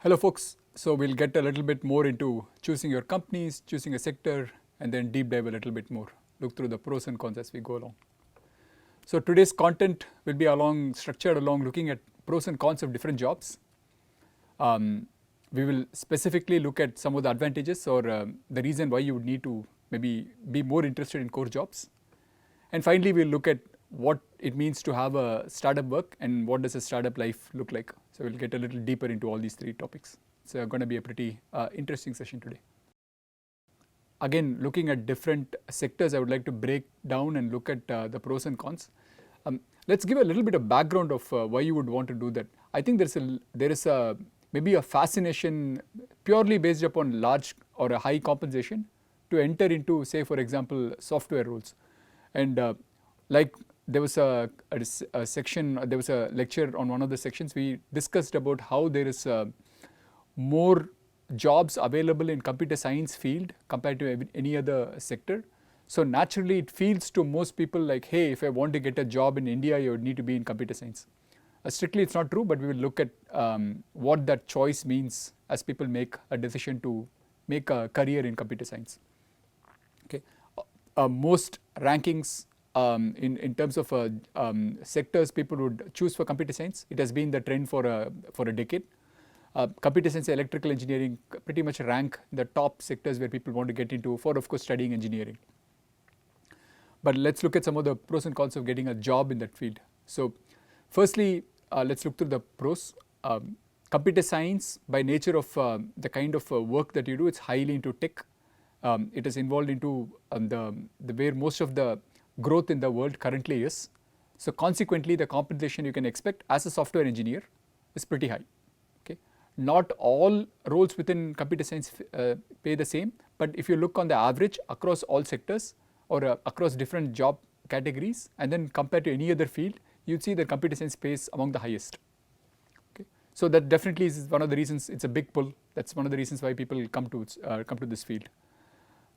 Hello folks, so we'll get a little bit more into choosing your companies, choosing a sector, and then deep dive a little bit more, look through the pros and cons as we go along. So today's content will be structured along looking at pros and cons of different jobs. We will specifically look at some of the advantages or the reason why you would need to maybe be more interested in core jobs. And finally, we'll look at what it means to have a startup work and what does a startup life look like. So we'll get a little deeper into all these three topics. It's going to be a pretty interesting session today. Again, looking at different sectors, I would like to break down and look at the pros and cons. Let's give a little bit of background of why you would want to do that. I think there is maybe a fascination purely based upon large or a high compensation to enter into, say, for example, software roles. And like there was a section, there was a lecture on one of the sections, we discussed about how there is more jobs available in computer science field compared to any other sector. So naturally it feels to most people like, hey, if I want to get a job in India, you would need to be in computer science. Strictly it's not true, but we will look at what that choice means as people make a decision to make a career in computer science. Okay, most rankings in terms of sectors people would choose for computer science. It has been the trend for a decade. Computer science and electrical engineering pretty much rank the top sectors where people want to get into for, of course, studying engineering. But let's look at some of the pros and cons of getting a job in that field. So firstly, let's look through the pros. Computer science, by nature of the kind of work that you do, it's highly into tech. It is involved into the where most of the growth in the world currently is. So consequently, the compensation you can expect as a software engineer is pretty high. Okay, not all roles within computer science pay the same, but if you look on the average across all sectors or across different job categories, and then compared to any other field, you'd see that computer science pays among the highest. Okay, so that definitely is one of the reasons it's a big pull. That's one of the reasons why people come to this field.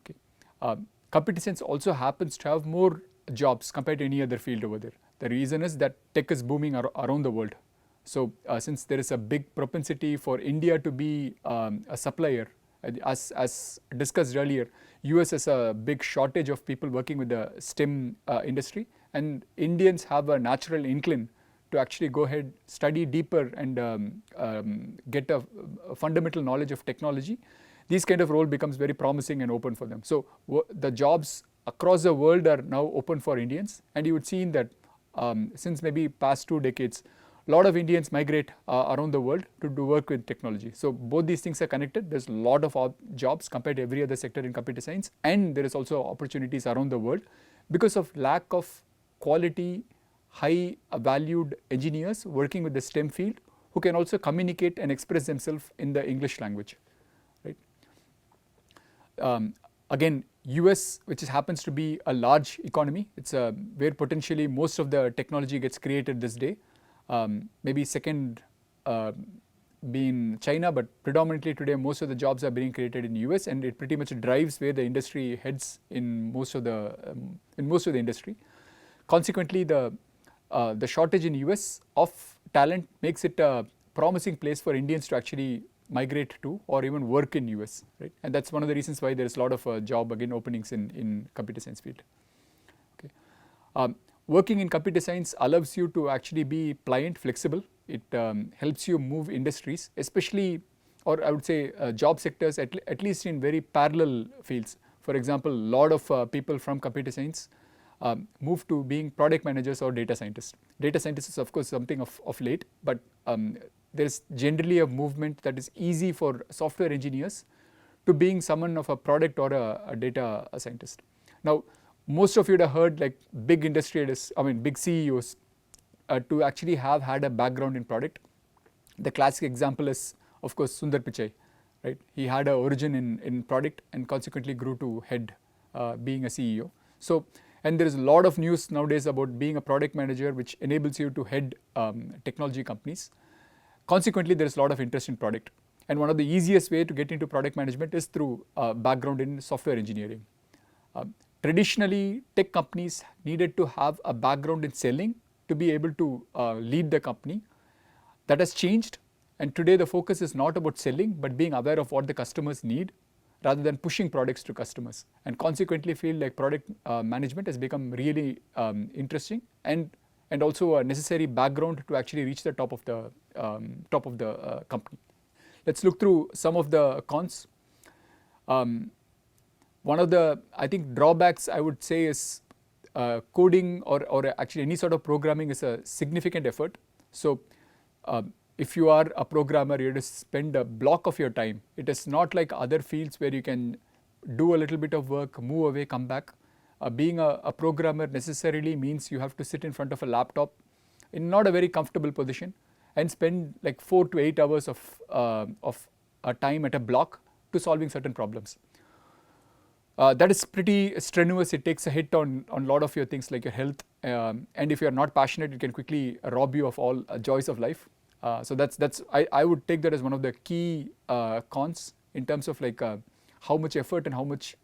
Okay, computer science also happens to have more jobs compared to any other field over there. The reason is that tech is booming around the world. So since there is a big propensity for India to be a supplier, as discussed earlier, US has a big shortage of people working with the STEM industry, and Indians have a natural incline to actually go ahead, study deeper and get a fundamental knowledge of technology. These kind of role becomes very promising and open for them. So the jobs across the world are now open for Indians, and you would see that since maybe past 2 decades, a lot of Indians migrate around the world to do work with technology. So both these things are connected. There's a lot of jobs compared to every other sector in computer science, and there is also opportunities around the world because of lack of quality, high valued engineers working with the STEM field who can also communicate and express themselves in the English language. Right? Again, US, which happens to be a large economy, it's where potentially most of the technology gets created this day. Maybe second being China, but predominantly today most of the jobs are being created in US, and it pretty much drives where the industry heads in most of the industry. Consequently, the shortage in US of talent makes it a promising place for Indians to actually migrate to or even work in US, right? And that's one of the reasons why there is a lot of job again openings in computer science field. Okay. Working in computer science allows you to actually be pliant, flexible. It helps you move industries, especially, or I would say job sectors at least in very parallel fields. For example, a lot of people from computer science move to being product managers or data scientists. Data scientists is of course something of late, but there is generally a movement that is easy for software engineers to being someone of a product or a data scientist. Now, most of you would have heard like big industrialists, big CEOs to actually have had a background in product. The classic example is, of course, Sundar Pichai, right? He had an origin in product and consequently grew to head being a CEO. So, and there is a lot of news nowadays about being a product manager, which enables you to head technology companies. Consequently, there is a lot of interest in product. And one of the easiest way to get into product management is through background in software engineering. Traditionally, tech companies needed to have a background in selling to be able to lead the company. That has changed, And today the focus is not about selling, but being aware of what the customers need rather than pushing products to customers. And consequently feel like product management has become really interesting and also a necessary background to actually reach the top of the company. Let's look through some of the cons. One of the, I think, drawbacks I would say is coding or actually any sort of programming is a significant effort. So if you are a programmer, you have to spend a block of your time. It is not like other fields where you can do a little bit of work, move away, come back. Being a programmer necessarily means you have to sit in front of a laptop in not a very comfortable position and spend like 4 to 8 hours of a time at a block to solving certain problems. That is pretty strenuous. It takes a hit on a lot of your things like your health, and if you are not passionate, it can quickly rob you of all joys of life. So I would take that as one of the key cons in terms of like how much effort and how much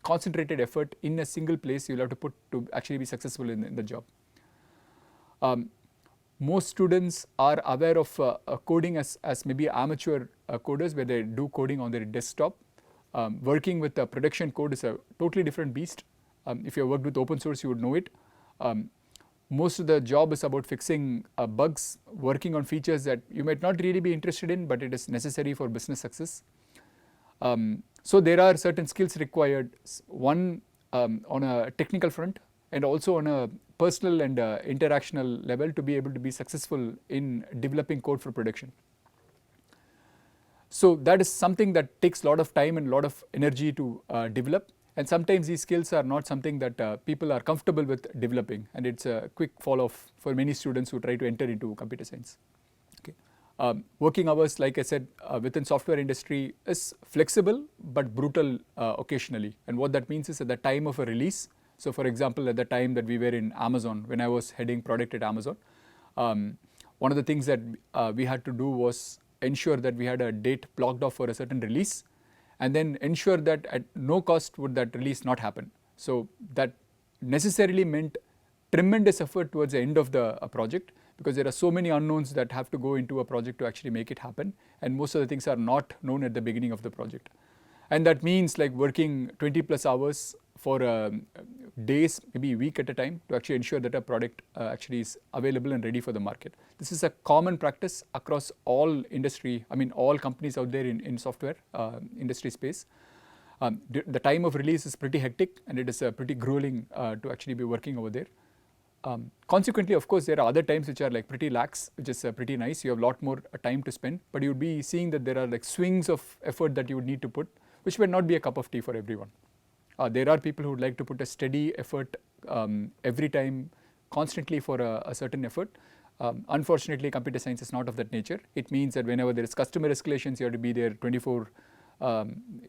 concentrated effort in a single place you'll have to put to actually be successful in the job. Most students are aware of coding as maybe amateur coders where they do coding on their desktop. Working with production code is a totally different beast. If you have worked with open source, you would know it. Most of the job is about fixing bugs, working on features that you might not really be interested in, but it is necessary for business success. So there are certain skills required, one on a technical front and also on a personal and interactional level to be able to be successful in developing code for production. So that is something that takes a lot of time and a lot of energy to develop, and sometimes these skills are not something that people are comfortable with developing, and it's a quick fall off for many students who try to enter into computer science. Okay. Working hours, like I said, within software industry is flexible but brutal occasionally, and what that means is at the time of a release. So for example, at the time that we were in Amazon, when I was heading product at Amazon, one of the things that we had to do was ensure that we had a date blocked off for a certain release, and then ensure that at no cost would that release not happen. So that necessarily meant tremendous effort towards the end of the project, because there are so many unknowns that have to go into a project to actually make it happen, and most of the things are not known at the beginning of the project. And that means like working 20 plus hours for days, maybe a week at a time, to actually ensure that a product actually is available and ready for the market. This is a common practice across all industry, all companies out there in software industry space. The time of release is pretty hectic, and it is pretty grueling to actually be working over there. Consequently, of course, there are other times which are like pretty lax, which is pretty nice. You have a lot more time to spend, but you would be seeing that there are like swings of effort that you would need to put, which may not be a cup of tea for everyone. There are people who would like to put a steady effort every time, constantly for a certain effort. Unfortunately, computer science is not of that nature. It means that whenever there is customer escalations, you have to be there 24,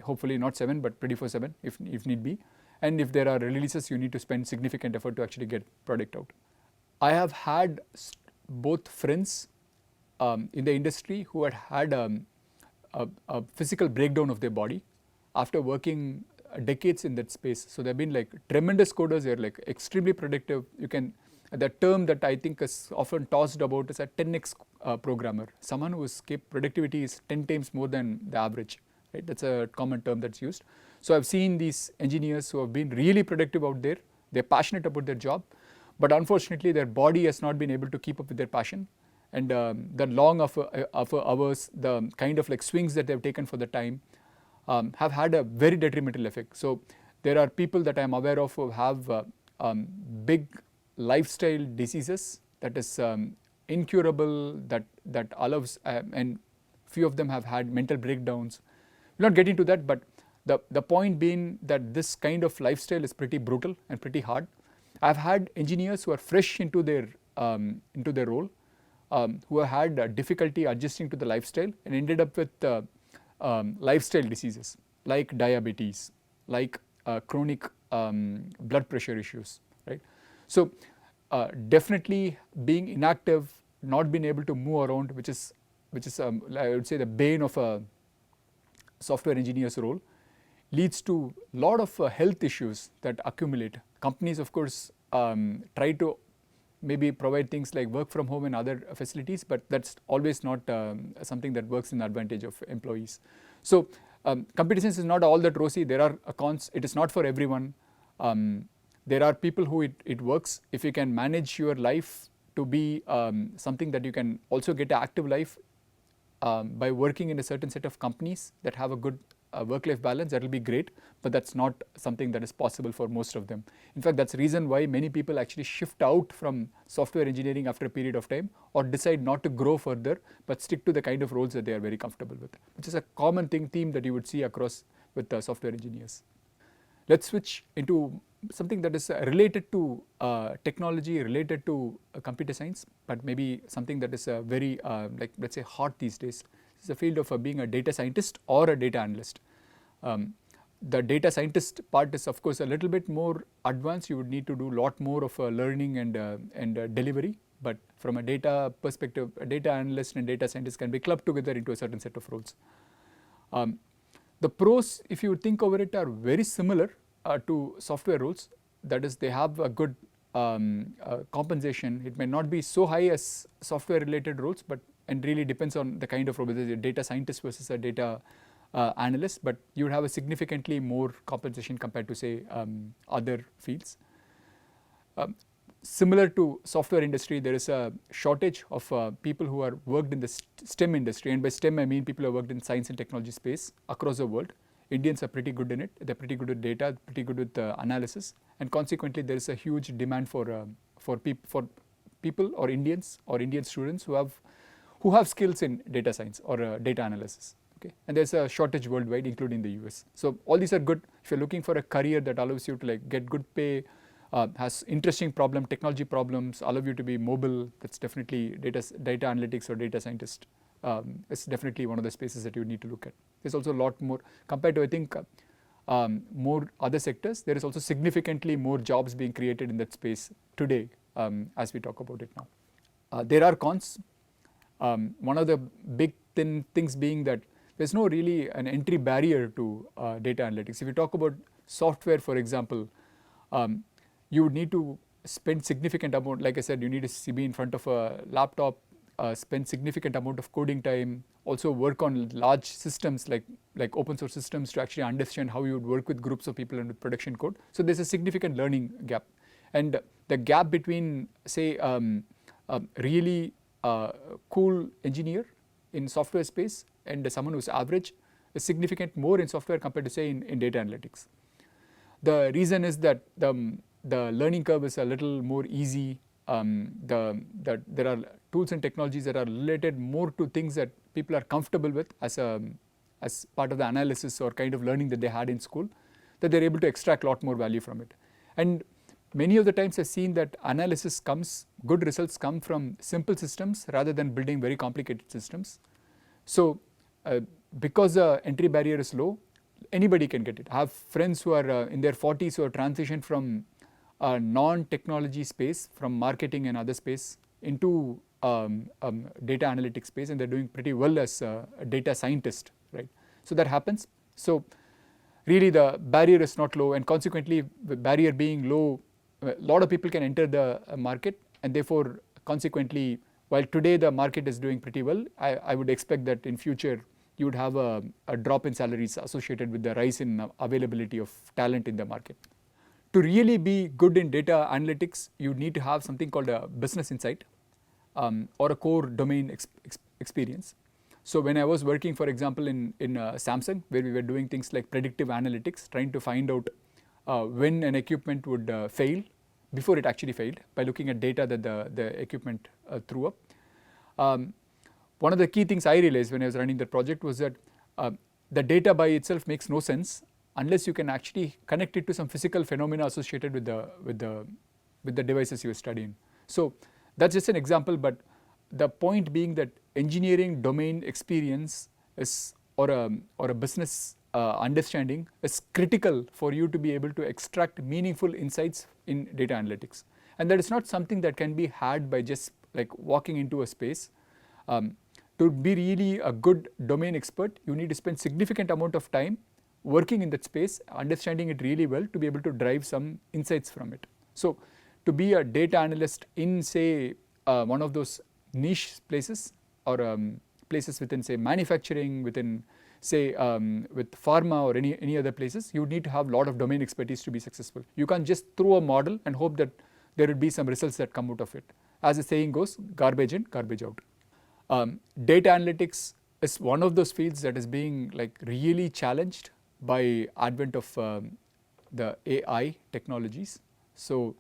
hopefully not 7, but 24/7 if need be. And if there are releases, you need to spend significant effort to actually get product out. I have had both friends in the industry who had a physical breakdown of their body after working decades in that space. So they've been like tremendous coders. They're like extremely productive. You can, the term that I think is often tossed about is a 10x programmer. Someone whose productivity is 10 times more than the average. Right? That's a common term that's used. So I've seen these engineers who have been really productive out there. They're passionate about their job, but unfortunately their body has not been able to keep up with their passion. And the long of hours, the kind of like swings that they've taken for the time, have had a very detrimental effect. So there are people that I'm aware of who have big lifestyle diseases that is incurable, that allows, and few of them have had mental breakdowns. We'll not get into that, but the point being that this kind of lifestyle is pretty brutal and pretty hard. I've had engineers who are fresh into their role, who have had difficulty adjusting to the lifestyle and ended up with lifestyle diseases like diabetes, like chronic blood pressure issues, right? So definitely being inactive, not being able to move around, which is I would say the bane of a software engineer's role, leads to a lot of health issues that accumulate. Companies, of course, try to maybe provide things like work from home and other facilities, but that's always not something that works in the advantage of employees. So computer science is not all that rosy. There are cons. It is not for everyone. There are people who it works. If you can manage your life to be something that you can also get an active life by working in a certain set of companies that have a good work-life balance, that will be great, but that's not something that is possible for most of them. In fact, that's the reason why many people actually shift out from software engineering after a period of time, or decide not to grow further but stick to the kind of roles that they are very comfortable with, which is a common theme that you would see across with software engineers. Let's switch into something that is related to technology, related to computer science, but maybe something that is very like, let's say, hot these days. It's the field of being a data scientist or a data analyst. The data scientist part is of course a little bit more advanced. You would need to do a lot more of learning and delivery, but from a data perspective, a data analyst and data scientist can be clubbed together into a certain set of roles. The pros, if you think over it, are very similar to software roles. That is, they have a good compensation. It may not be so high as software related roles, but and really depends on the kind of role, whether it's a data scientist versus a data analyst, but you would have a significantly more compensation compared to, say, other fields. Similar to software industry, there is a shortage of people who are worked in the STEM industry, and by STEM I mean people who have worked in science and technology space across the world. Indians are pretty good in it. They're pretty good with data, pretty good with analysis, and consequently there is a huge demand for people or Indians or Indian students who have skills in data science or data analysis. Okay, and there's a shortage worldwide, including the US. So all these are good if you're looking for a career that allows you to like get good pay, has interesting technology problems, allow you to be mobile. That's definitely data analytics or data scientist. It's definitely one of the spaces that you need to look at. There's also a lot more compared to, I think, more other sectors. There is also significantly more jobs being created in that space today as we talk about it now. There are cons. One of the big things being that there's no really an entry barrier to data analytics. If you talk about software, for example, you would need to spend significant amount, like I said, you need to be in front of a laptop, spend significant amount of coding time, also work on large systems like open source systems to actually understand how you would work with groups of people and with production code. So there's a significant learning gap. And the gap between, say, a really cool engineer in software space and someone who's average is significant more in software compared to, say, in data analytics. The reason is that the learning curve is a little more easy. There are tools and technologies that are related more to things that people are comfortable with as part of the analysis or kind of learning that they had in school, that they're able to extract a lot more value from it. And many of the times I've seen that good results come from simple systems rather than building very complicated systems. So because the entry barrier is low, anybody can get it. I have friends who are in their 40s who have transitioned from non-technology space, from marketing and other space into data analytics space, and they're doing pretty well as a data scientist, right? So that happens. So really the barrier is not low, and consequently the barrier being low, a lot of people can enter the market, and therefore consequently, while today the market is doing pretty well, I would expect that in future you would have a drop in salaries associated with the rise in availability of talent in the market. To really be good in data analytics, you need to have something called a business insight or a core domain experience. So when I was working, for example, in Samsung, where we were doing things like predictive analytics, trying to find out when an equipment would fail before it actually failed by looking at data that the equipment threw up. One of the key things I realized when I was running the project was that the data by itself makes no sense unless you can actually connect it to some physical phenomena associated with the devices you are studying. So that's just an example, but the point being that engineering domain experience is or a business understanding is critical for you to be able to extract meaningful insights in data analytics. And that is not something that can be had by just like walking into a space. To be really a good domain expert, you need to spend significant amount of time working in that space, understanding it really well to be able to drive some insights from it. So to be a data analyst in say one of those niche places or places within say manufacturing, within say with pharma or any other places, you need to have a lot of domain expertise to be successful. You can't just throw a model and hope that there would be some results that come out of it. As the saying goes, garbage in, garbage out. Data analytics is one of those fields that is being like really challenged by advent of the AI technologies. So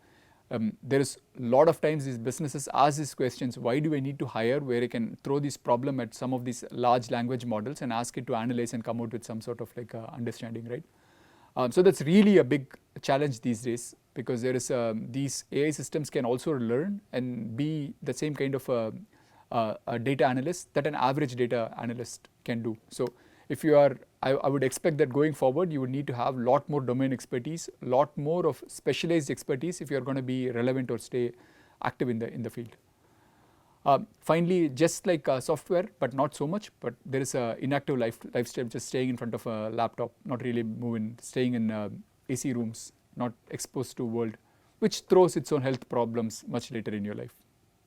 there is a lot of times these businesses ask these questions, why do I need to hire, where I can throw this problem at some of these large language models and ask it to analyze and come out with some sort of like understanding, right? So that's really a big challenge these days, because there is these AI systems can also learn and be the same kind of a data analyst that an average data analyst can do. So if you are, I would expect that going forward you would need to have a lot more domain expertise, lot more of specialized expertise if you are going to be relevant or stay active in the field. Finally, just like software, but not so much, but there is a inactive lifestyle, just staying in front of a laptop, not really moving, staying in AC rooms, not exposed to world, which throws its own health problems much later in your life.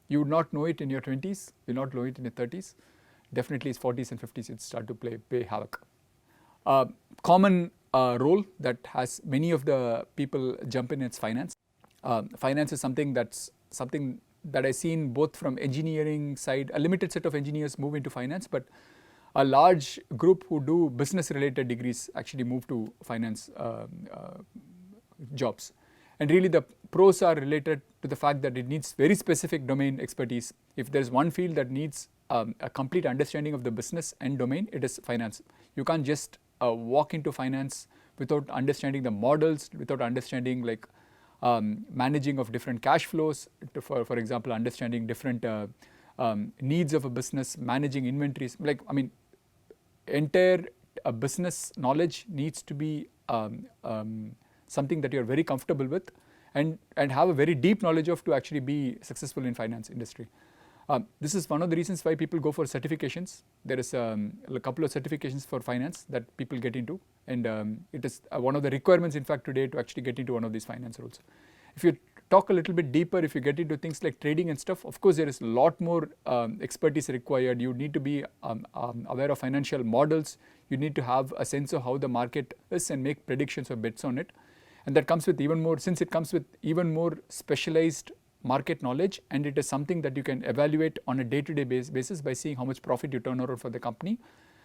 You would not know it in your 20s, you will not know it in your 30s, definitely its 40s and 50s it start to pay havoc. Common role that has many of the people jump in, it's finance. Finance is something that I've seen both from engineering side, a limited set of engineers move into finance, but a large group who do business related degrees actually move to finance jobs. And really the pros are related to the fact that it needs very specific domain expertise. If there is one field that needs a complete understanding of the business and domain, it is finance. You can't just walk into finance without understanding the models, without understanding like managing of different cash flows, for example, understanding different needs of a business, managing inventories. Like, I mean, entire business knowledge needs to be something that you are very comfortable with and have a very deep knowledge of to actually be successful in finance industry. This is one of the reasons why people go for certifications. There is a couple of certifications for finance that people get into, and it is one of the requirements in fact today to actually get into one of these finance roles. If you talk a little bit deeper, if you get into things like trading and stuff, of course there is a lot more expertise required. You need to be aware of financial models. You need to have a sense of how the market is and make predictions or bets on it. And that comes with even more, since it comes with even more specialized market knowledge, and it is something that you can evaluate on a day-to-day basis by seeing how much profit you turn over for the company.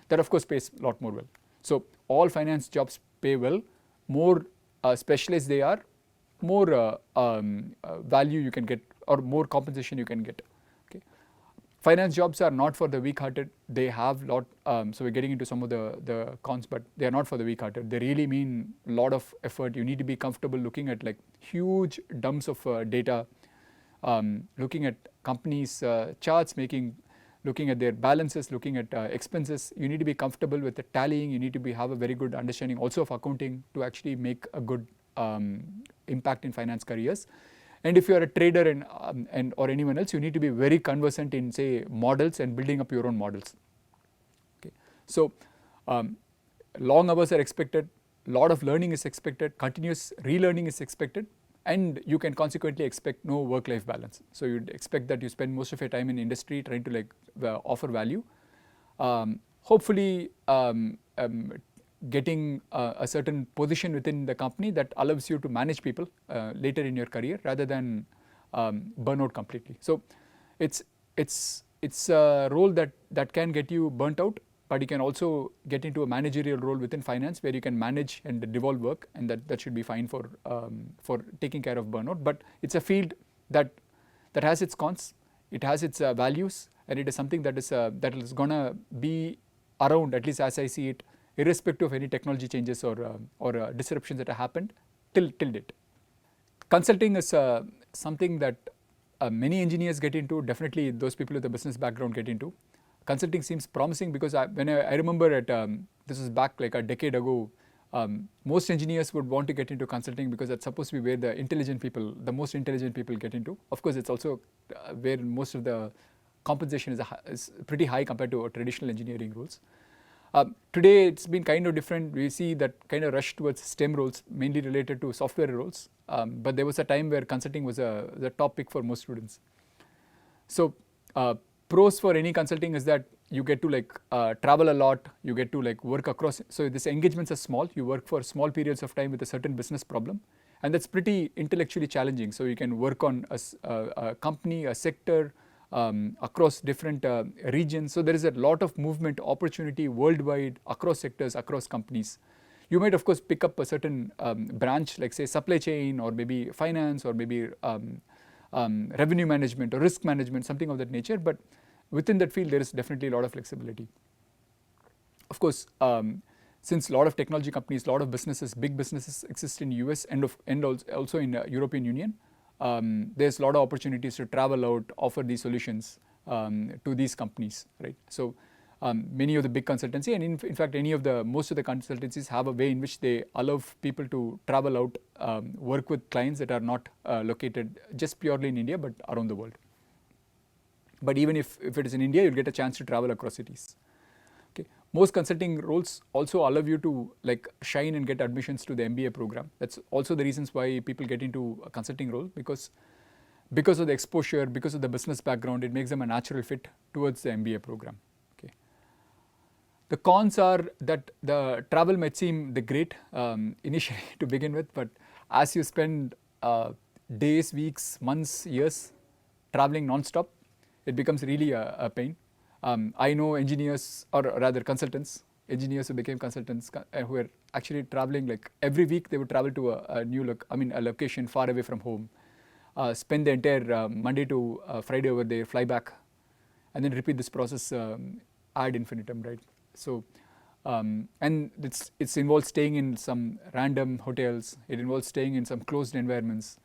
That of course pays a lot more well. So all finance jobs pay well. More specialized they are, more value you can get or more compensation you can get. Okay. Finance jobs are not for the weak-hearted. They have lot, so we're getting into some of the cons, but they are not for the weak-hearted. They really mean a lot of effort. You need to be comfortable looking at like huge dumps of data, looking at companies' charts, looking at their balances, looking at expenses. You need to be comfortable with the tallying. You need to have a very good understanding also of accounting to actually make a good impact in finance careers. And if you are a trader and or anyone else, you need to be very conversant in say models and building up your own models. Okay. So long hours are expected, lot of learning is expected, continuous relearning is expected, and you can consequently expect no work-life balance. So you'd expect that you spend most of your time in industry trying to like offer value. Hopefully getting a certain position within the company that allows you to manage people later in your career rather than burn out completely. So it's a role that can get you burnt out, but you can also get into a managerial role within finance where you can manage and devolve work, and that should be fine for taking care of burnout. But it's a field that has its cons, it has its values, and it is something that is gonna be around, at least as I see it, irrespective of any technology changes or disruptions that have happened till date. Consulting is something that many engineers get into, definitely those people with a business background get into. Consulting seems promising because I remember this was back like a decade ago, most engineers would want to get into consulting because that's supposed to be where the most intelligent people get into. Of course, it's also where most of the compensation is pretty high compared to traditional engineering roles. Today it's been kind of different. We see that kind of rush towards STEM roles, mainly related to software roles. But there was a time where consulting was the top pick for most students. So pros for any consulting is that you get to like travel a lot, you get to like work across. So these engagements are small. You work for small periods of time with a certain business problem, and that's pretty intellectually challenging. So you can work on a company, a sector, across different regions. So there is a lot of movement opportunity worldwide, across sectors, across companies. You might of course pick up a certain branch, like say supply chain, or maybe finance, or maybe revenue management or risk management, something of that nature. But within that field, there is definitely a lot of flexibility. Of course, since a lot of technology companies, a lot of businesses, big businesses exist in US and also in European Union, there's a lot of opportunities to travel out, offer these solutions to these companies, right? So many of the big consultancy, and in fact most of the consultancies have a way in which they allow people to travel out, work with clients that are not located just purely in India but around the world. But even if it is in India, you'll get a chance to travel across cities. Okay. Most consulting roles also allow you to like shine and get admissions to the MBA program. That's also the reasons why people get into a consulting role, because of the exposure, because of the business background, it makes them a natural fit towards the MBA program. Okay. The cons are that the travel might seem the great initially to begin with, but as you spend days, weeks, months, years traveling non-stop, it becomes really a pain. I know engineers, or rather consultants, engineers who became consultants who were actually traveling like every week. They would travel to a location far away from home, spend the entire Monday to Friday over there, fly back, and then repeat this process ad infinitum, right? So, and it involves staying in some random hotels. It involves staying in some closed environments.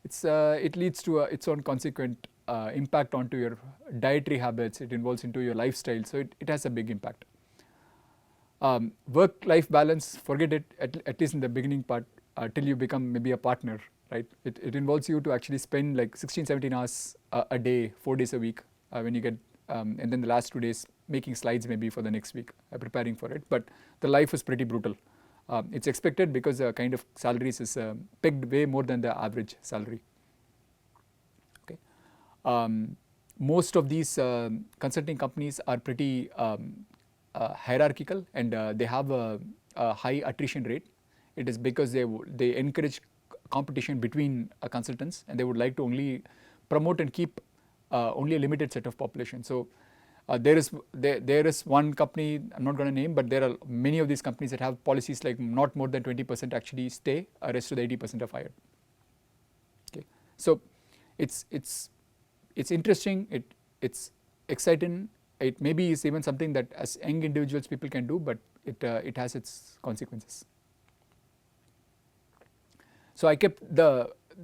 It leads to its own consequent impact onto your dietary habits. It involves into your lifestyle. So it has a big impact. Work-life balance, forget it, at least in the beginning part, till you become maybe a partner, right? It involves you to actually spend like 16, 17 hours a day, 4 days a week when you get, and then the last 2 days making slides maybe for the next week, preparing for it. But the life is pretty brutal. It's expected because the kind of salaries is pegged way more than the average salary. Okay. Most of these consulting companies are pretty hierarchical, and they have a high attrition rate. It is because they encourage competition between consultants, and they would like to only promote and keep only a limited set of population. So there is one company, I'm not going to name, but there are many of these companies that have policies like not more than 20% actually stay, rest of the 80% are fired. Okay, so it's interesting, it's exciting. It maybe is even something that as young individuals people can do, but it has its consequences. So I kept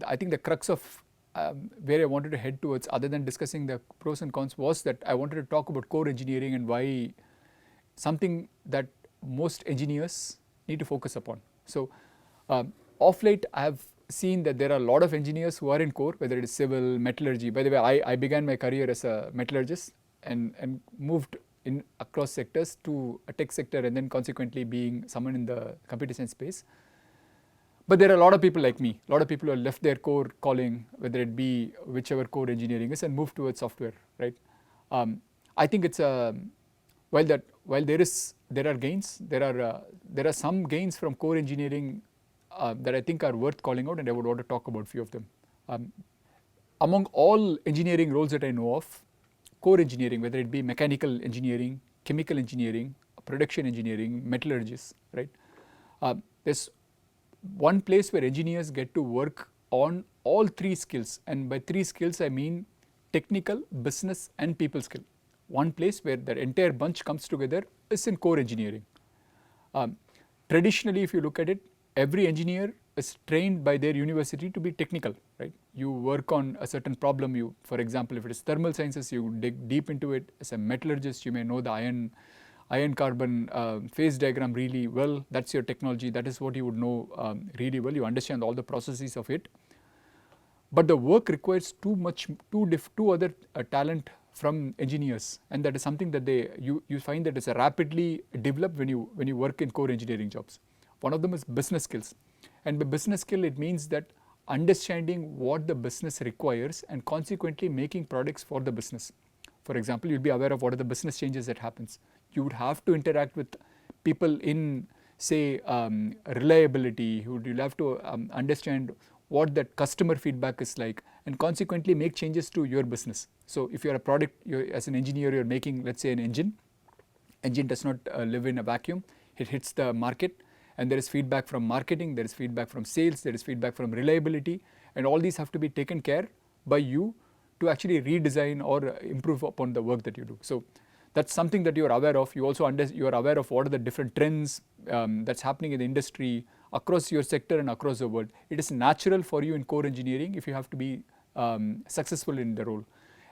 I think the crux of where I wanted to head towards, other than discussing the pros and cons, was that I wanted to talk about core engineering and why something that most engineers need to focus upon. So of late I have seen that there are a lot of engineers who are in core, whether it is civil, metallurgy. By the way, I began my career as a metallurgist and moved in across sectors to a tech sector, and then consequently being someone in the computer science space. But there are a lot of people like me, a lot of people who have left their core calling, whether it be whichever core engineering is, and moved towards software, right? I think it's while there are gains, there are some gains from core engineering that I think are worth calling out, and I would want to talk about a few of them. Among all engineering roles that I know of, core engineering, whether it be mechanical engineering, chemical engineering, production engineering, metallurgists, right? There's one place where engineers get to work on all three skills, and by three skills I mean technical, business, and people skill. One place where the entire bunch comes together is in core engineering. Traditionally, if you look at it, every engineer is trained by their university to be technical, right? You work on a certain problem. For example, if it is thermal sciences, you dig deep into it. As a metallurgist, you may know the iron carbon phase diagram really well. That's your technology. That is what you would know really well. You understand all the processes of it. But the work requires two other talent from engineers, and that is something that you find that is rapidly developed when you work in core engineering jobs. One of them is business skills, and by business skill it means that understanding what the business requires and consequently making products for the business. For example, you'll be aware of what are the business changes that happens. You would have to interact with people in, say, reliability. You'll have to understand what that customer feedback is like, and consequently make changes to your business. So if you're a product, as an engineer, you're making, let's say, an engine does not live in a vacuum. It hits the market, and there is feedback from marketing, there is feedback from sales, there is feedback from reliability, and all these have to be taken care by you to actually redesign or improve upon the work that you do. So that's something that you are aware of. You also you are aware of what are the different trends that's happening in the industry across your sector and across the world. It is natural for you in core engineering if you have to be successful in the role.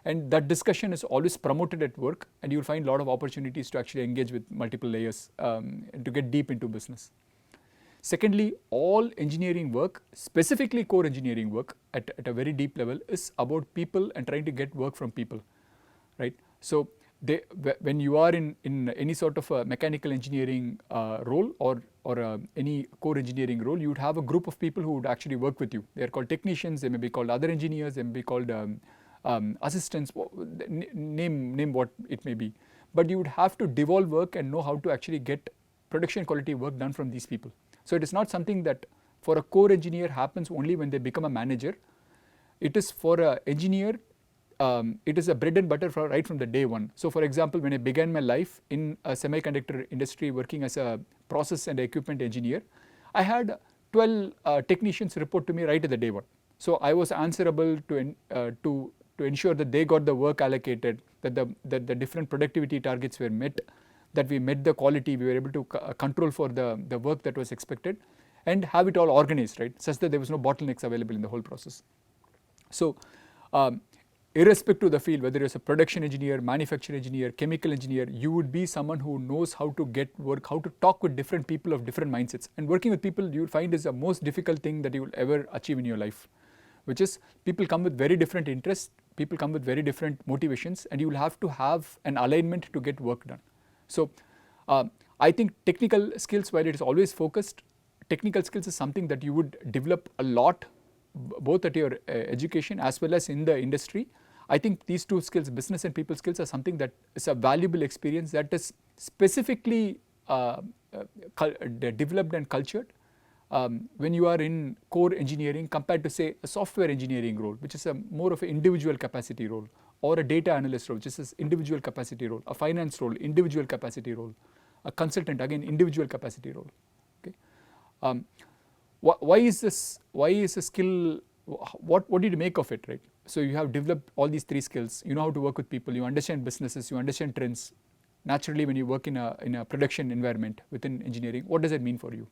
And that discussion is always promoted at work, and you will find a lot of opportunities to actually engage with multiple layers and to get deep into business. Secondly, all engineering work, specifically core engineering work at a very deep level, is about people and trying to get work from people, right? So when you are in any sort of a mechanical engineering role or any core engineering role, you would have a group of people who would actually work with you. They are called technicians, they may be called other engineers, they may be called assistants, name what it may be. But you would have to devolve work and know how to actually get production quality work done from these people. So it is not something that for a core engineer happens only when they become a manager. It is for an engineer, it is a bread and butter right from the day one. So for example, when I began my life in a semiconductor industry working as a process and equipment engineer, I had 12 technicians report to me right at the day one. So I was answerable to ensure that they got the work allocated, that the different productivity targets were met, that we met the quality, we were able to control for the work that was expected, and have it all organized, right, such that there was no bottlenecks available in the whole process. So irrespective of the field, whether it's a production engineer, manufacturing engineer, chemical engineer, you would be someone who knows how to get work, how to talk with different people of different mindsets. And working with people, you will find is the most difficult thing that you will ever achieve in your life, which is people come with very different interests, people come with very different motivations, and you will have to have an alignment to get work done. So I think technical skills, while it is always focused, technical skills is something that you would develop a lot, both at your education as well as in the industry. I think these two skills, business and people skills, are something that is a valuable experience that is specifically developed and cultured when you are in core engineering compared to, say, a software engineering role, which is more of an individual capacity role, or a data analyst role, which is an individual capacity role, a finance role, individual capacity role, a consultant, again, individual capacity role. Okay. Why is this? Why is a skill? What did you make of it, right? So you have developed all these three skills. You know how to work with people. You understand businesses. You understand trends. Naturally, when you work in a production environment within engineering, what does it mean for you?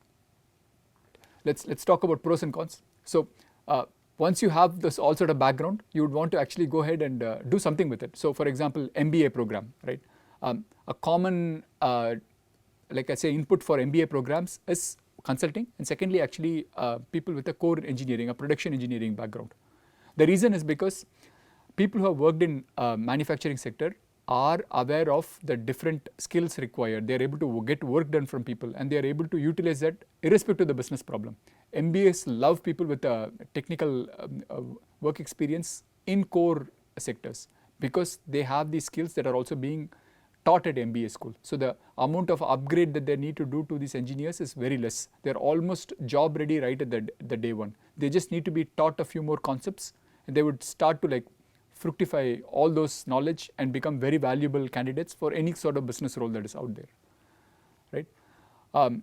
Let's talk about pros and cons. So once you have this all sort of background, you would want to actually go ahead and do something with it. So for example, MBA program, right? A common, like I say, input for MBA programs is consulting, and secondly, actually people with a core engineering, a production engineering background. The reason is because people who have worked in manufacturing sector are aware of the different skills required. They are able to get work done from people, and they are able to utilize that irrespective of the business problem. MBAs love people with a technical work experience in core sectors because they have these skills that are also being taught at MBA school. So the amount of upgrade that they need to do to these engineers is very less. They are almost job ready right at the day one. They just need to be taught a few more concepts, and they would start to like fructify all those knowledge and become very valuable candidates for any sort of business role that is out there, right?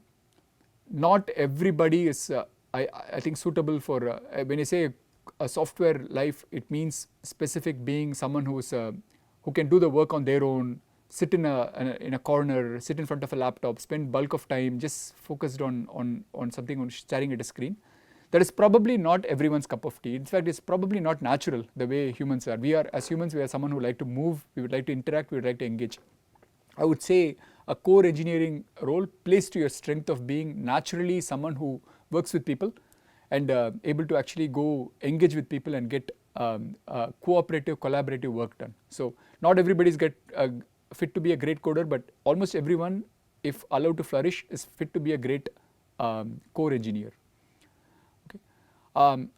Not everybody is, I think, suitable for, when you say a software life, it means specific being someone who is who can do the work on their own, sit in a corner, sit in front of a laptop, spend bulk of time just focused on something, on staring at a screen. That is probably not everyone's cup of tea. In fact, it's probably not natural the way humans are. As humans, we are someone who like to move, we would like to interact, we would like to engage. I would say a core engineering role plays to your strength of being naturally someone who works with people and able to actually go engage with people and get cooperative, collaborative work done. So not everybody is fit to be a great coder, but almost everyone, if allowed to flourish, is fit to be a great core engineer. Okay.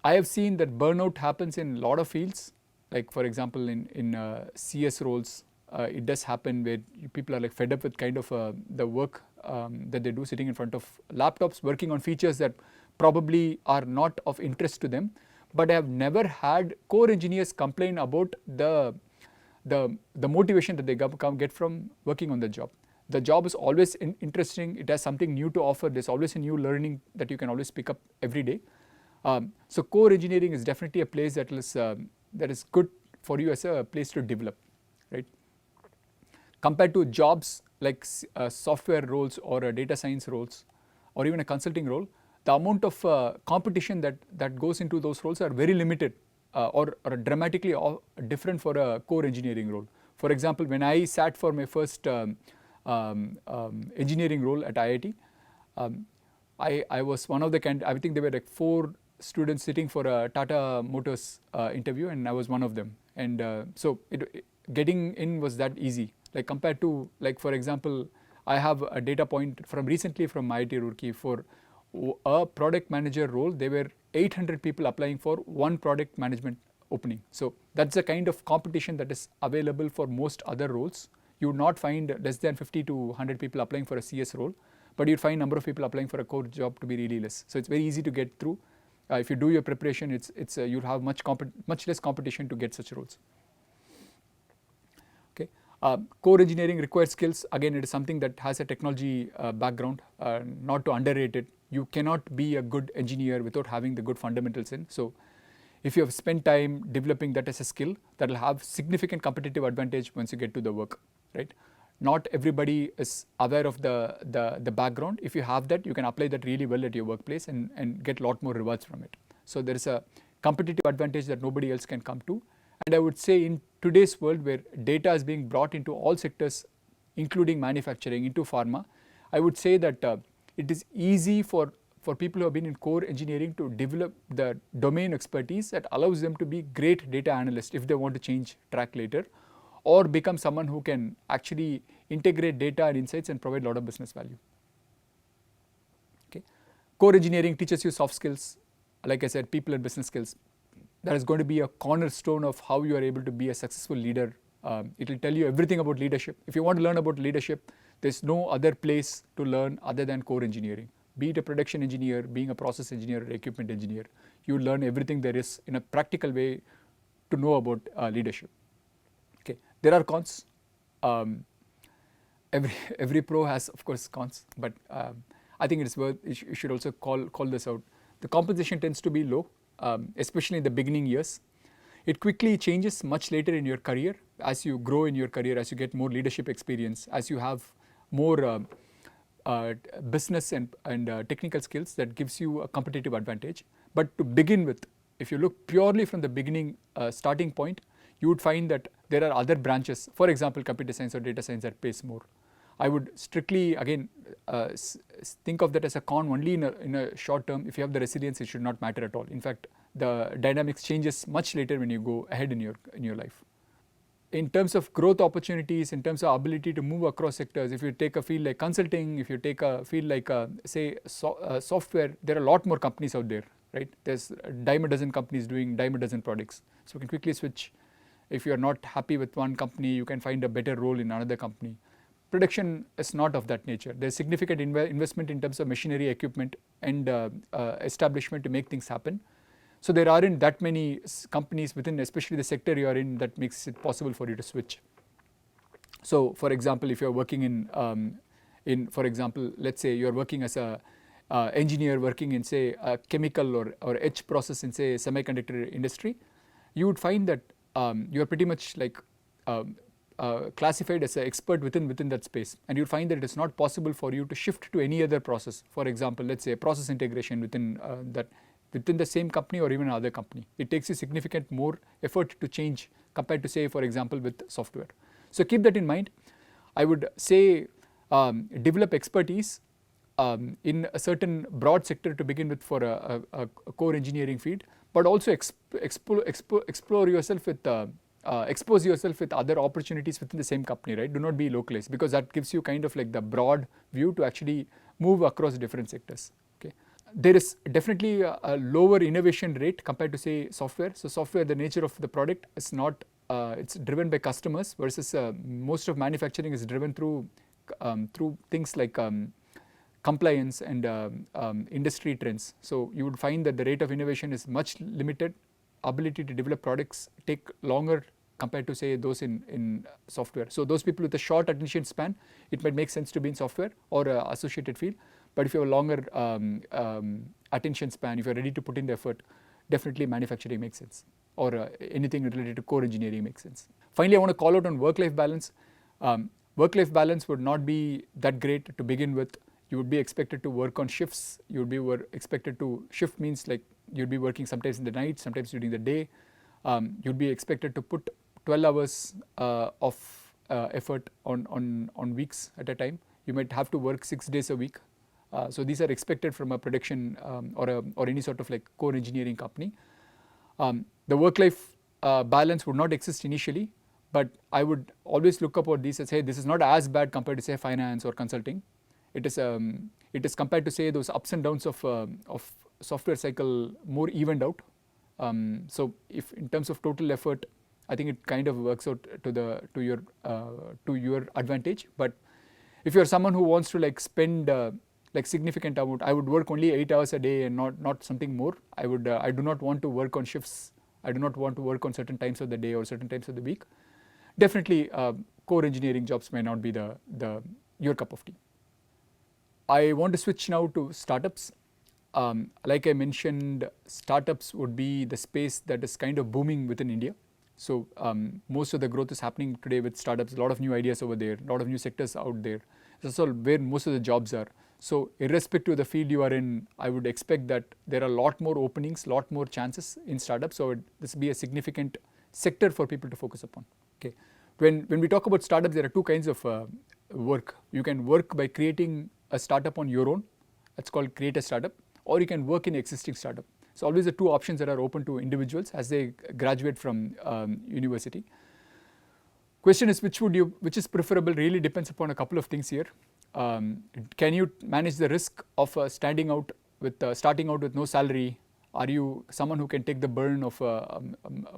I have seen that burnout happens in a lot of fields, like for example in CS roles, it does happen where people are like fed up with kind of the work that they do sitting in front of laptops, working on features that probably are not of interest to them. But I have never had core engineers complain about the motivation that they get from working on the job. The job is always interesting. It has something new to offer. There's always a new learning that you can always pick up every day. So core engineering is definitely a place that is good for you as a place to develop, right? Compared to jobs like software roles or data science roles or even a consulting role, the amount of competition that goes into those roles are very limited or dramatically different for a core engineering role. For example, when I sat for my first engineering role at IIT, I was one of the I think there were like 4 students sitting for a Tata Motors interview, and I was one of them. And so getting in was that easy. Like compared to, like for example, I have a data point from recently from IIT Roorkee for a product manager role. There were 800 people applying for one product management opening. So that's the kind of competition that is available for most other roles. You would not find less than 50 to 100 people applying for a CS role, but you'd find number of people applying for a core job to be really less. So it's very easy to get through. If you do your preparation, you'll have much less competition to get such roles. Okay. Core engineering requires skills. Again, it is something that has a technology background, not to underrate it. You cannot be a good engineer without having the good fundamentals in. So if you have spent time developing that as a skill, that will have significant competitive advantage once you get to the work, right? Not everybody is aware of the background. If you have that, you can apply that really well at your workplace and get a lot more rewards from it. So there is a competitive advantage that nobody else can come to. And I would say in today's world where data is being brought into all sectors, including manufacturing, into pharma, I would say that it is easy for people who have been in core engineering to develop the domain expertise that allows them to be great data analysts if they want to change track later, or become someone who can actually integrate data and insights and provide a lot of business value. Okay. Core engineering teaches you soft skills, like I said, people and business skills. That is going to be a cornerstone of how you are able to be a successful leader. It will tell you everything about leadership. If you want to learn about leadership, there's no other place to learn other than core engineering. Be it a production engineer, being a process engineer or equipment engineer, you learn everything there is in a practical way to know about leadership. Okay. There are cons. Every pro has, of course, cons, but I think it is worth. You should also call this out. The compensation tends to be low, especially in the beginning years. It quickly changes much later in your career as you grow in your career, as you get more leadership experience, as you have more business and technical skills that gives you a competitive advantage. But to begin with, if you look purely from the beginning starting point, you would find that there are other branches, for example, computer science or data science, that pays more. I would strictly, again, think of that as a con only in a short term. If you have the resilience, it should not matter at all. In fact, the dynamics changes much later when you go ahead in your life. In terms of growth opportunities, in terms of ability to move across sectors, if you take a field like consulting, if you take a field like say software, there are a lot more companies out there, right? There's a dime a dozen companies doing dime a dozen products. So you can quickly switch. If you are not happy with one company, you can find a better role in another company. Production is not of that nature. There's significant investment in terms of machinery, equipment, and establishment to make things happen. So there aren't that many companies within, especially the sector you are in, that makes it possible for you to switch. So for example, if you're working in for example, let's say you're working as a engineer working in, say, a chemical or etch process in, say, semiconductor industry, you would find that you're pretty much like classified as an expert within that space, and you'll find that it is not possible for you to shift to any other process. For example, let's say process integration within the same company or even another company. It takes you significant more effort to change compared to, say, for example, with software. So keep that in mind. I would say develop expertise in a certain broad sector to begin with for a core engineering field, but also explore yourself with expose yourself with other opportunities within the same company, right? Do not be localized, because that gives you kind of like the broad view to actually move across different sectors. Okay, there is definitely a lower innovation rate compared to say software. So software, the nature of the product is not it's driven by customers, versus most of manufacturing is driven through things like compliance and industry trends. So you would find that the rate of innovation is much limited. Ability to develop products take longer compared to say those in software. So those people with a short attention span, it might make sense to be in software or associated field. But if you have a longer attention span, if you're ready to put in the effort, definitely manufacturing makes sense, or anything related to core engineering makes sense. Finally, I want to call out on work-life balance. Work-life balance would not be that great to begin with. You would be expected to work on shifts. You would be expected to, shift means like you'd be working sometimes in the night, sometimes during the day. You'd be expected to put 12 hours of effort on weeks at a time. You might have to work 6 days a week. So these are expected from a production or any sort of like core engineering company. The work-life balance would not exist initially, but I would always look upon these as, hey, this is not as bad compared to say finance or consulting. It is compared to say those ups and downs of software cycle more evened out. So if in terms of total effort, I think it kind of works out to your advantage. But if you're someone who wants to like spend like significant amount, I would work only 8 hours a day and not something more. I do not want to work on shifts. I do not want to work on certain times of the day or certain times of the week. Definitely core engineering jobs may not be your cup of tea. I want to switch now to startups. Like I mentioned, startups would be the space that is kind of booming within India. So most of the growth is happening today with startups, a lot of new ideas over there, a lot of new sectors out there. That's also where most of the jobs are. So irrespective of the field you are in, I would expect that there are a lot more openings, a lot more chances in startups. So this will be a significant sector for people to focus upon. Okay. When we talk about startups, there are two kinds of work. You can work by creating a startup on your own. That's called create a startup, or you can work in existing startup. So always the two options that are open to individuals as they graduate from university. Question is which is preferable really depends upon a couple of things here. Can you manage the risk of starting out with no salary? Are you someone who can take the burden of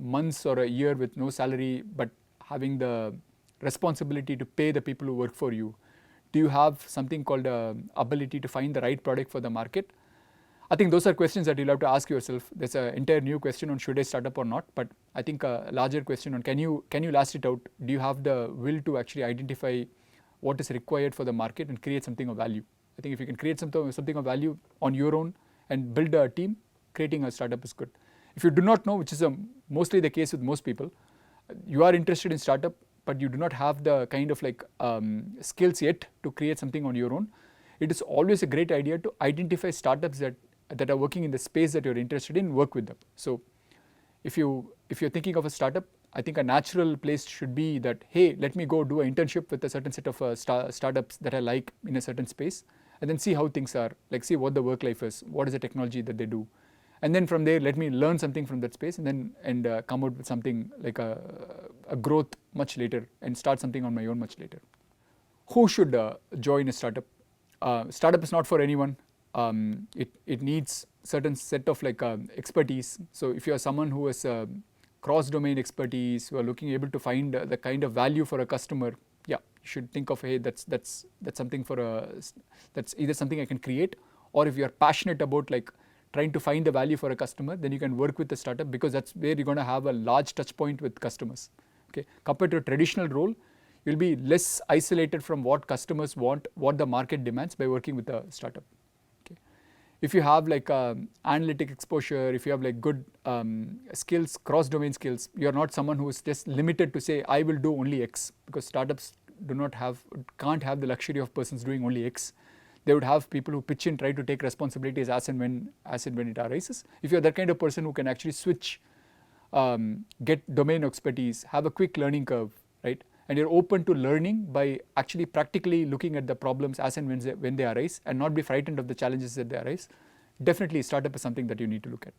months or a year with no salary, but having the responsibility to pay the people who work for you? Do you have something called ability to find the right product for the market? I think those are questions that you'll have to ask yourself. There's an entire new question on should I start up or not, but I think a larger question on can you last it out? Do you have the will to actually identify what is required for the market and create something of value? I think if you can create something of value on your own and build a team, creating a startup is good. If you do not know, which is mostly the case with most people, you are interested in startup, but you do not have the kind of like skills yet to create something on your own, it is always a great idea to identify startups that are working in the space that you're interested in, work with them. So if you're thinking of a startup, I think a natural place should be that, hey, let me go do an internship with a certain set of startups that I like in a certain space, and then see how things are, like see what the work life is, what is the technology that they do. And then from there, let me learn something from that space and come out with something like a growth much later and start something on my own much later. Who should join a startup? Startup is not for anyone. It needs certain set of like expertise. So if you are someone who has cross-domain expertise, who are able to find the kind of value for a customer, yeah, you should think of, hey, that's something that's either something I can create, or if you are passionate about like trying to find the value for a customer, then you can work with the startup, because that's where you're going to have a large touch point with customers. Okay, compared to a traditional role, you'll be less isolated from what customers want, what the market demands by working with a startup. Okay, if you have like analytic exposure, if you have like good skills, cross-domain skills, you're not someone who is just limited to say I will do only X, because startups can't have the luxury of persons doing only X. They would have people who pitch in, try to take responsibilities as and when it arises. If you're that kind of person who can actually switch, get domain expertise, have a quick learning curve, right? And you're open to learning by actually practically looking at the problems as and when they arise, and not be frightened of the challenges that they arise, definitely startup is something that you need to look at.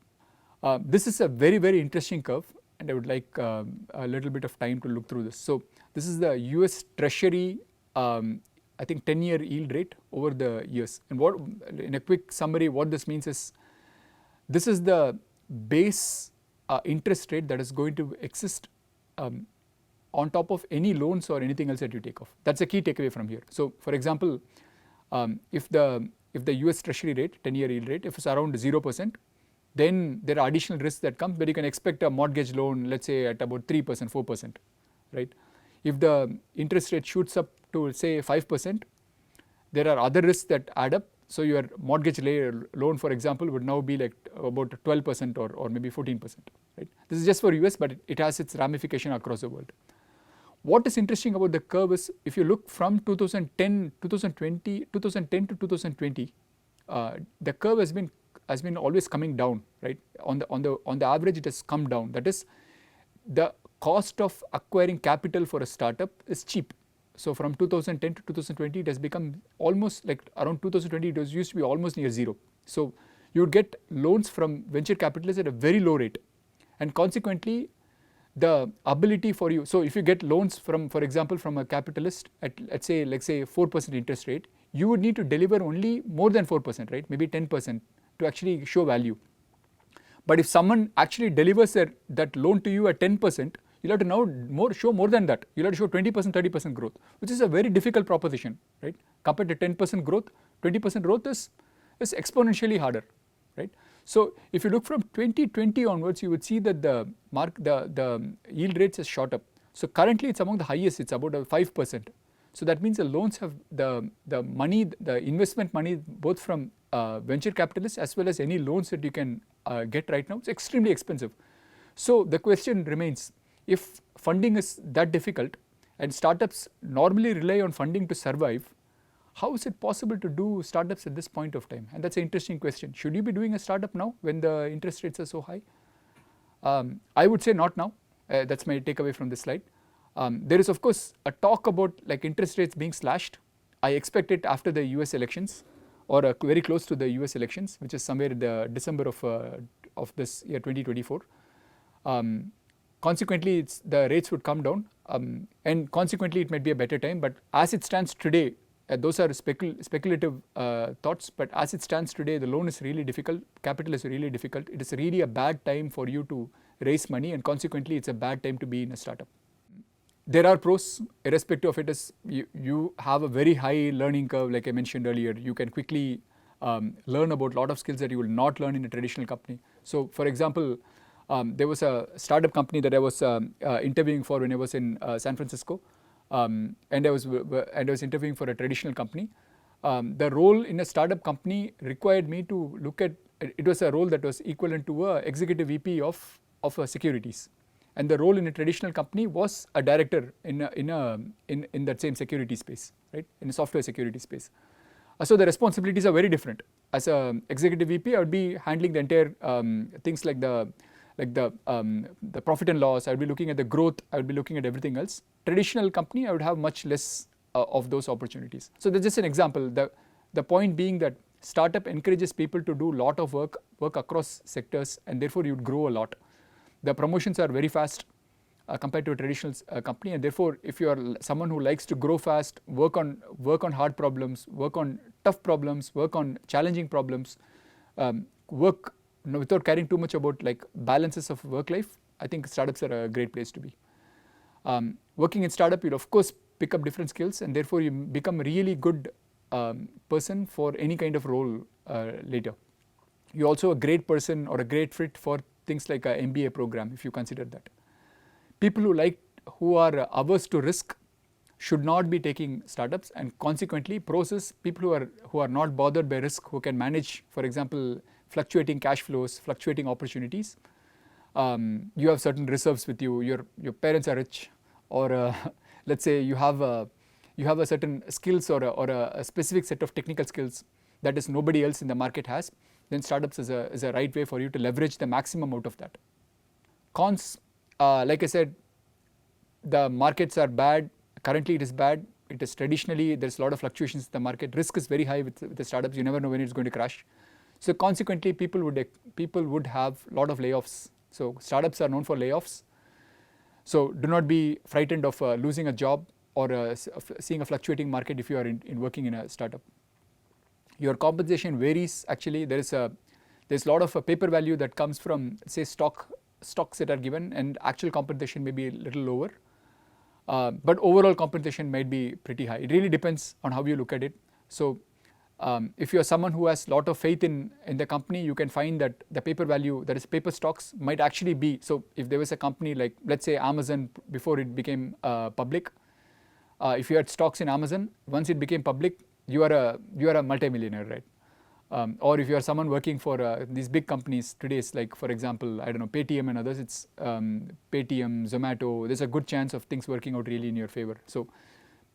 This is a very, very interesting curve, and I would like a little bit of time to look through this. So this is the US Treasury, I think 10-year yield rate over the years. And what, in a quick summary, what this means is, this is the base interest rate that is going to exist on top of any loans or anything else that you take off. That's a key takeaway from here. So for example, if the US Treasury rate, 10-year yield rate, if it's around 0%, then there are additional risks that come, but you can expect a mortgage loan, let's say at about 3%, 4%, right? If the interest rate shoots up to say 5%, there are other risks that add up. So your mortgage loan, for example, would now be like about 12% or maybe 14%, right? This is just for US, but it has its ramification across the world. What is interesting about the curve is, if you look from 2010 to 2020, the curve has been always coming down, right? On the average, it has come down. That is, the cost of acquiring capital for a startup is cheap. So from 2010 to 2020, it has become almost like, around 2020, it used to be almost near zero. So you would get loans from venture capitalists at a very low rate, and consequently, the ability for you, so if you get loans from, for example, from a capitalist at let's say 4% interest rate, you would need to deliver only more than 4%, right? Maybe 10% to actually show value. But if someone actually delivers that loan to you at 10%, you'll have to now show more than that. You'll have to show 20%, 30% growth, which is a very difficult proposition, right? Compared to 10% growth, 20% growth is exponentially harder, right? So if you look from 2020 onwards, you would see that the yield rates has shot up. So currently it's among the highest, it's about 5%. So that means the loans have the money, the investment money, both from venture capitalists as well as any loans that you can get right now, it's extremely expensive. So the question remains, if funding is that difficult and startups normally rely on funding to survive, how is it possible to do startups at this point of time? And that's an interesting question. Should you be doing a startup now when the interest rates are so high? I would say not now. That's my takeaway from this slide. There is of course a talk about like interest rates being slashed. I expect it after the US elections, or very close to the US elections, which is somewhere in the December of this year 2024. Consequently, the rates would come down, and consequently it might be a better time. But as it stands today, those are speculative thoughts, but as it stands today, the loan is really difficult, capital is really difficult. It is really a bad time for you to raise money, and consequently it's a bad time to be in a startup. There are pros, irrespective of it, is you have a very high learning curve, like I mentioned earlier. You can quickly learn about a lot of skills that you will not learn in a traditional company. So for example, there was a startup company that I was interviewing for when I was in San Francisco. And I was interviewing for a traditional company. The role in a startup company required me to look at, it was a role that was equivalent to a executive VP of securities, and the role in a traditional company was a director in that same security space, right? In a software security space. So the responsibilities are very different. As a executive VP, I would be handling the entire things like the profit and loss. I would be looking at the growth. I would be looking at everything else. Traditional company, I would have much less of those opportunities. So that's just an example. The point being that startup encourages people to do a lot of work across sectors, and therefore you'd grow a lot. The promotions are very fast compared to a traditional company, and therefore if you are someone who likes to grow fast, work on hard problems, work on tough problems, work on challenging problems, work without caring too much about like balances of work life, I think startups are a great place to be. Working in startup, you'll of course pick up different skills, and therefore you become a really good person for any kind of role later. You're also a great person or a great fit for things like an MBA program, if you consider that. People who are averse to risk should not be taking startups, and consequently pros, people who are not bothered by risk, who can manage, for example, fluctuating cash flows, fluctuating opportunities. You have certain reserves with you. Your parents are rich, or let's say you have a certain skills or a specific set of technical skills that is nobody else in the market has. Then startups is a right way for you to leverage the maximum out of that. Cons, like I said, the markets are bad. Currently it is bad. It is traditionally, there's a lot of fluctuations in the market. Risk is very high with the startups. You never know when it's going to crash. So consequently, people would have a lot of layoffs. So startups are known for layoffs. So do not be frightened of losing a job or seeing a fluctuating market if you are in working in a startup. Your compensation varies. Actually, there's a lot of paper value that comes from, say, stocks that are given, and actual compensation may be a little lower. But overall compensation might be pretty high. It really depends on how you look at it. So if you are someone who has a lot of faith in the company, you can find that the paper value, that is paper stocks, might actually be, so if there was a company like, let's say, Amazon before it became public, if you had stocks in Amazon, once it became public, you are a multimillionaire, right? Or if you are someone working for these big companies today, it's like, for example, I don't know, Paytm and others, it's Paytm, Zomato, there's a good chance of things working out really in your favor. So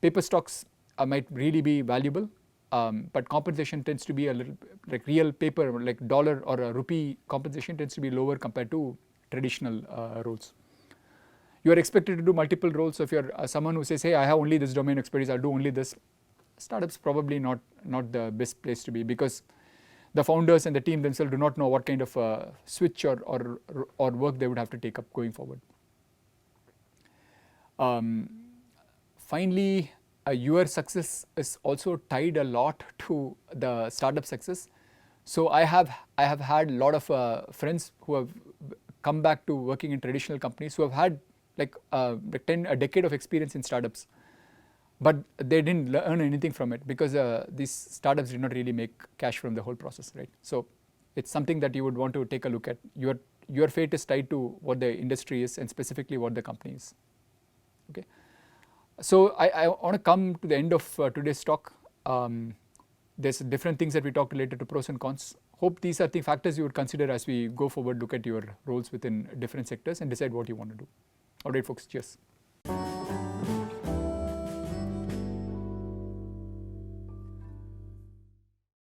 paper stocks might really be valuable, but compensation tends to be a little, like real paper, like dollar or a rupee compensation tends to be lower compared to traditional roles. You are expected to do multiple roles. So if you're someone who says, hey, I have only this domain expertise, I'll do only this, startups probably not the best place to be, because the founders and the team themselves do not know what kind of switch or work they would have to take up going forward. Finally, your success is also tied a lot to the startup success. So I have had a lot of friends who have come back to working in traditional companies, who have had like a decade of experience in startups, but they didn't earn anything from it, because these startups did not really make cash from the whole process, right? So it's something that you would want to take a look at. Your fate is tied to what the industry is, and specifically what the company is. Okay. So I want to come to the end of today's talk. There's different things that we talked related to pros and cons. Hope these are the factors you would consider as we go forward, look at your roles within different sectors and decide what you want to do. All right, folks, cheers.